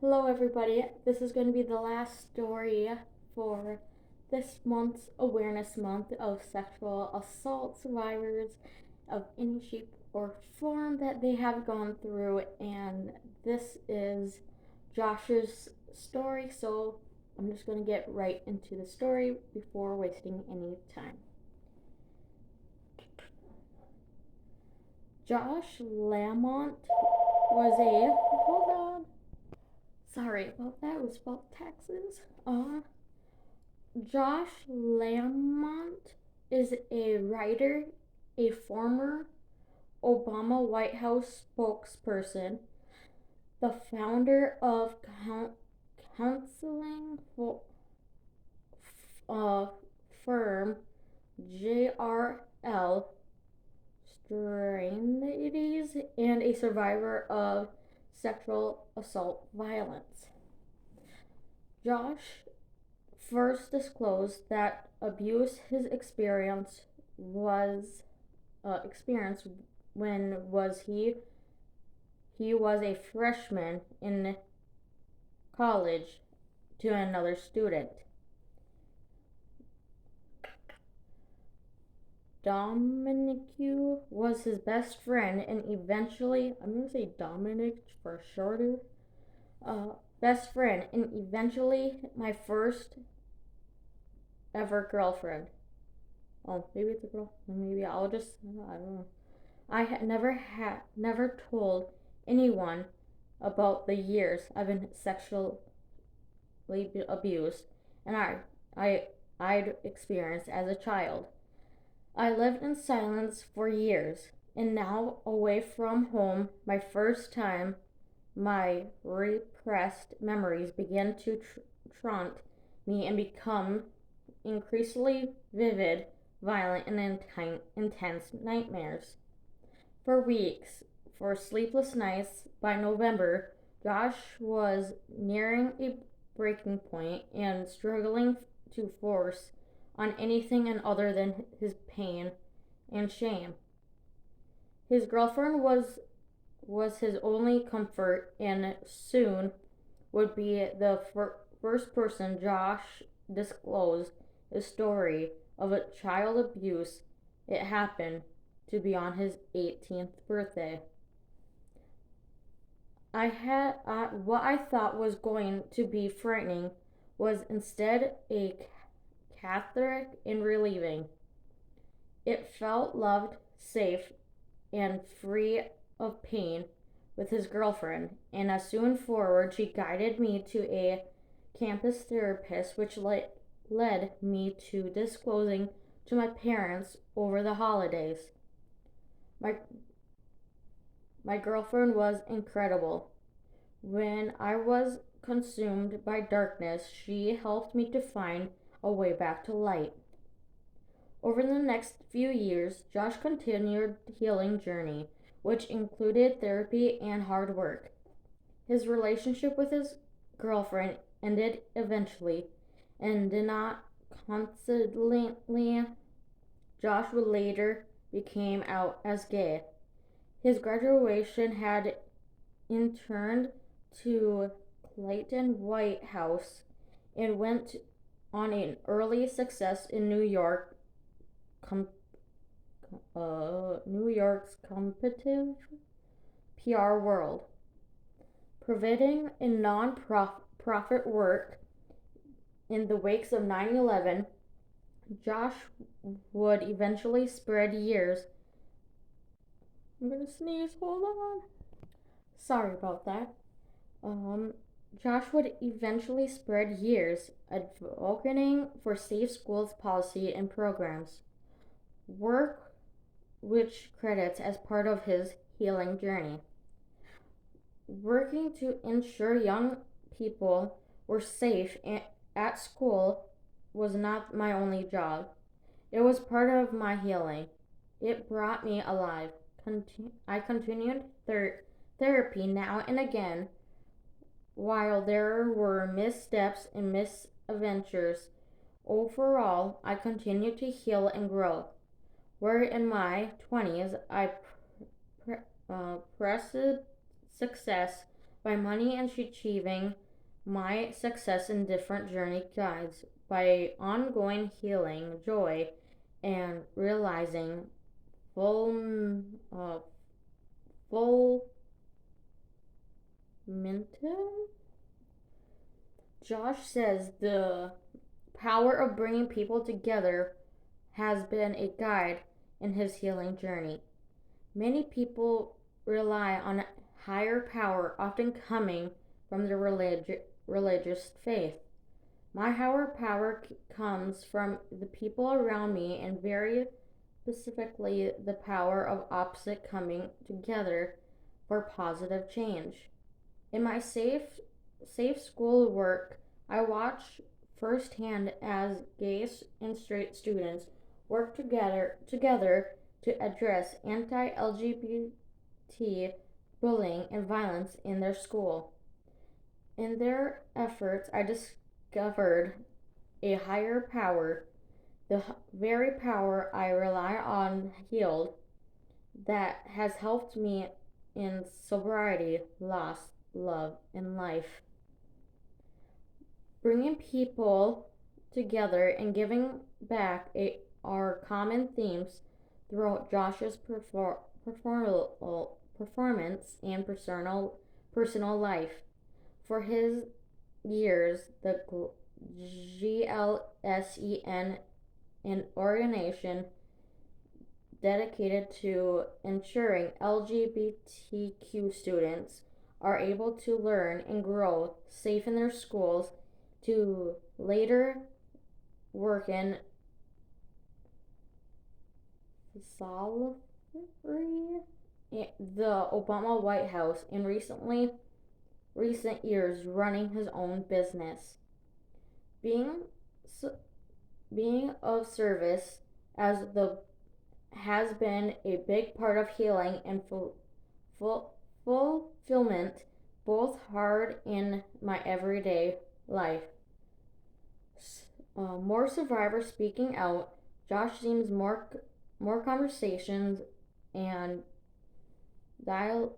Hello, everybody. This is going to be the last story for this month's Awareness Month of sexual assault survivors of any shape or form that they have gone through. And this is Josh's story, so I'm just going to get right into the story before wasting any time. Josh Lamont was hold on. Sorry about that. It was about taxes. Josh Lamont is a writer, a former Obama White House spokesperson, the founder of counseling firm JRL Strategies, and a survivor of sexual assault violence. Josh first disclosed that abuse his experienced when he was a freshman in college to another student. Dominic was his best friend and eventually, I'm going to say Dominic for shorter, best friend and eventually my first ever girlfriend. Oh, maybe it's a girl. Maybe I don't know. I had never told anyone about the years I've been sexually abused and I'd experienced as a child. I lived in silence for years, and now away from home, my first time, my repressed memories began to traunt me and become increasingly vivid, violent, and intense nightmares. For weeks, for sleepless nights, by November, Josh was nearing a breaking point and struggling to force on anything and other than his pain and shame. His girlfriend was his only comfort and soon would be the first person Josh disclosed the story of a child abuse. It happened to be on his 18th birthday. What I thought was going to be frightening was instead a cathartic and relieving. It felt loved, safe, and free of pain with his girlfriend, and as soon forward she guided me to a campus therapist, which led me to disclosing to my parents over the holidays. My girlfriend was incredible. When I was consumed by darkness, she helped me to find a way back to light. Over the next few years, Josh continued the healing journey, which included therapy and hard work. His relationship with his girlfriend ended eventually and did not constantly. Josh would later became out as gay. His graduation had interned to Clayton White House and went on an early success in New York's competitive PR world, providing a non-profit work. In the wakes of 9/11, Josh would eventually spread years. I'm gonna sneeze, hold on. Sorry about that. Josh would eventually spread years advocating for safe schools policy and programs, work which credits as part of his healing journey. Working to ensure young people were safe at school was not my only job. It was part of my healing. It brought me alive. I continued therapy now and again. While there were missteps and misadventures, overall I continued to heal and grow. Where in my 20s I pressed success, by money and achieving my success in different journey guides, by ongoing healing, joy, and realizing full, uh, fulfillment. Josh says the power of bringing people together has been a guide in his healing journey. Many people rely on higher power, often coming from their religious faith. My higher power comes from the people around me, and very specifically the power of opposite coming together for positive change. In my safe school work, I watch firsthand as gay and straight students work together to address anti-LGBT bullying and violence in their school. In their efforts, I discovered a higher power, the very power I rely on healed, that has helped me in sobriety, loss, love, and life. Bringing people together and giving back are common themes throughout Josh's performance and personal life. For his years, the GLSEN, an organization dedicated to ensuring LGBTQ students are able to learn and grow safe in their schools, to later work in solitary, the Obama White House, and recent years running his own business. Being being of service as the has been a big part of healing and fulfillment, both hard in my everyday life. More survivors speaking out. Josh seems more conversations and dial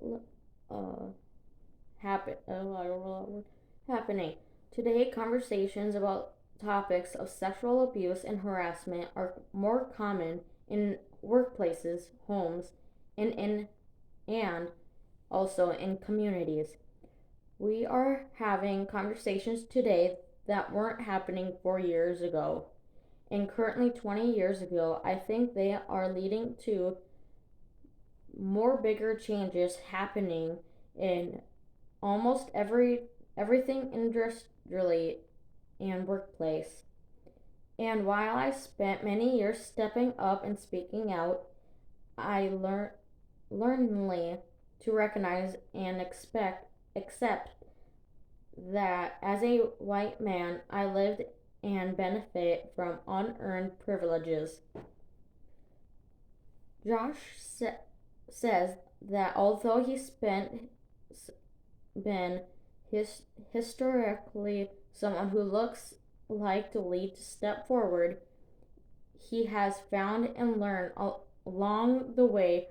happen. Oh, I don't know that word. Happening today. Conversations about topics of sexual abuse and harassment are more common in workplaces, homes, and also in communities. We are having conversations today that weren't happening 4 years ago, and currently 20 years ago. I think they are leading to more bigger changes happening in almost everything industrially and workplace. And while I spent many years stepping up and speaking out, I learned to recognize and accept that as a white man, I lived and benefited from unearned privileges. Josh says that although he's been historically someone who looks like to lead to step forward, he has found and learned along the way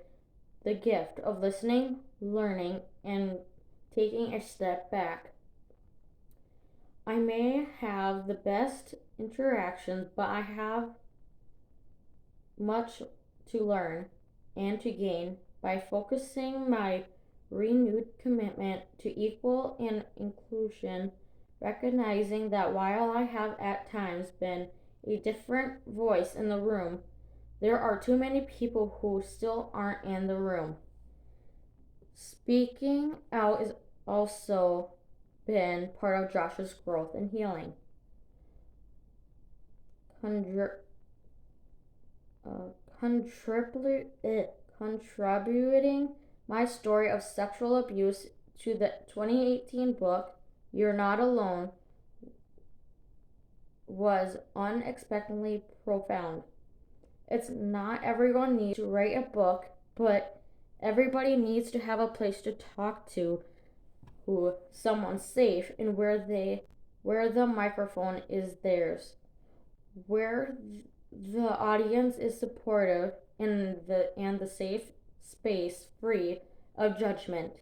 the gift of listening, learning, and taking a step back. I may have the best interactions, but I have much to learn and to gain by focusing my renewed commitment to equal and inclusion, recognizing that while I have at times been a different voice in the room, there are too many people who still aren't in the room. Speaking out has also been part of Josh's growth and healing. Contributing my story of sexual abuse to the 2018 book You're Not Alone was unexpectedly profound. It's not everyone needs to write a book, but everybody needs to have a place to talk to who someone safe and where the microphone is theirs, where the audience is supportive and the safe space free of judgment.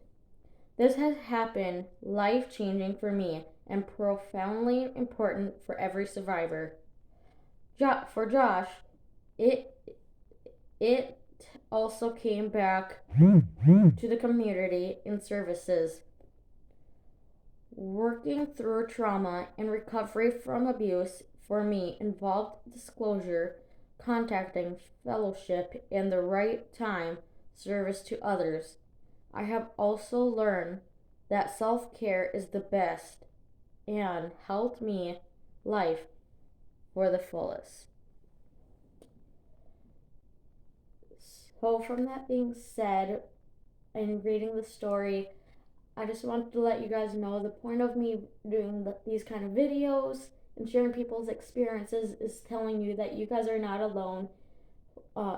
This has happened life-changing for me and profoundly important for every survivor. For Josh, it it also came back to the community and services. Working through trauma and recovery from abuse for me involved disclosure, contacting fellowship, and the right time service to others. I have also learned that self care is the best and helped me life for the fullest. So, from that being said, and reading the story, I just wanted to let you guys know the point of me doing these kind of videos and sharing people's experiences is telling you that you guys are not alone.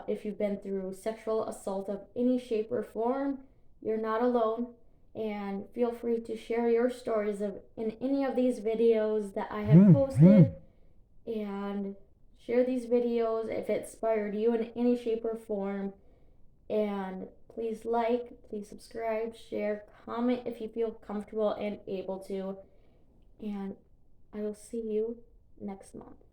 If you've been through sexual assault of any shape or form, you're not alone. And feel free to share your stories in any of these videos that I have posted. And share these videos if it inspired you in any shape or form. And please please subscribe, share, comment if you feel comfortable and able to. And I will see you next month.